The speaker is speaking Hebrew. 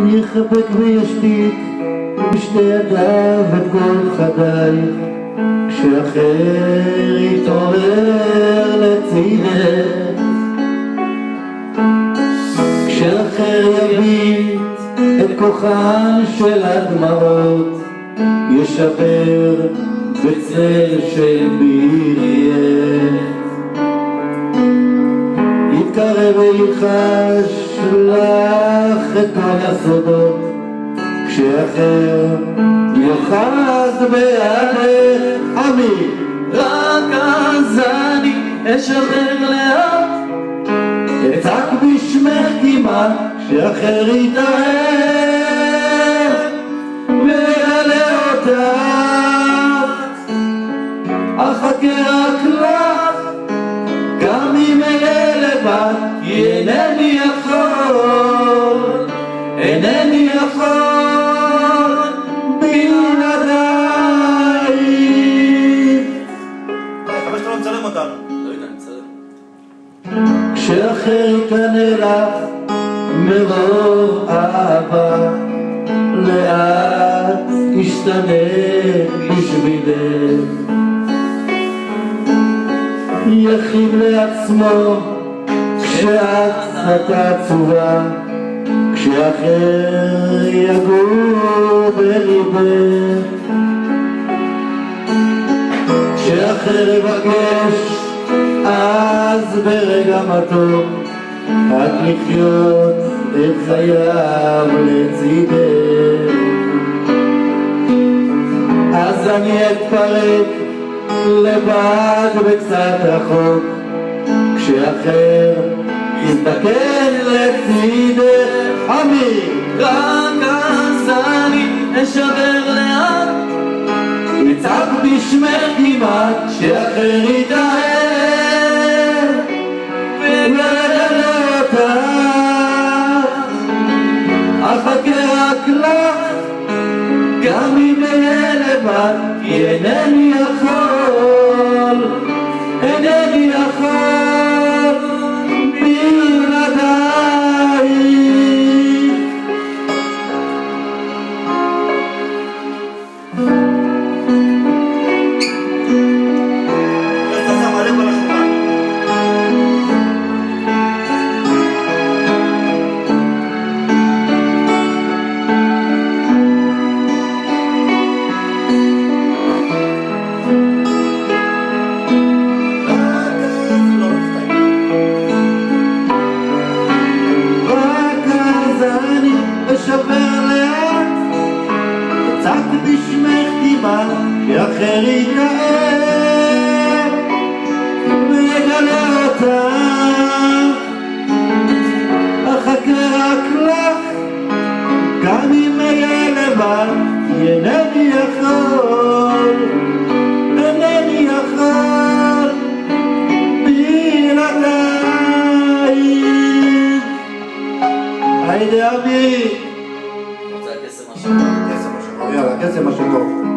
יחבק וישתיק בשתי ידיו את כל חדייך, כשאחר יתעורר לצידך, כשאחר יביט את כוחן של הדמעות, ישבר בצל של בירייך, יתקרב וילחש לך את כל הסודות, כשאחר יוחז בידך. עמי רק אז אני אשחרר לאט, אצעק בשמך כמעט, כשאחר יתאהב ויעלה אותך, אחכה רק לך, גם אם אהיה לבד, כי אינני יכול, אינני יכול בלעדייך. חמש אתה לא מצלם אותנו. לא יודע, נצלם. כשאחר יקנה לך מרוב אהבה, לאט ישתנה בשבילך, יכין לעצמו כשאת עצובה, כשאחר יגור בליבך, כשאחר יבקש אז ברגע מתוק רק לחיות את חייו לצידך, אז אני אתפרק לבד וקצת רחוק, כשאחר יזדקן לצידך. עמי רק אז אני אשבר לאט, יצעק בשמך כמעט, כשאחר יתאהב ויגלה אותך, אחכה רק לך, גם אם אהיה לבד, כי אינני יכול, אינני יכול בלעדייך. אתה שם עליך על השולחן. לא מפתעים. רק אז אני אשבר לאט, אצעק בשמך כמעט, כשאחר יתאהב ויגלה אותך, אחכה רק לך, גם אם אהיה לבד, כי אינני יכול, אינני יכול בלעדייך. היידה אבי, רוצה קסם השבוע? קסם השבוע. יאללה, קסם השחור.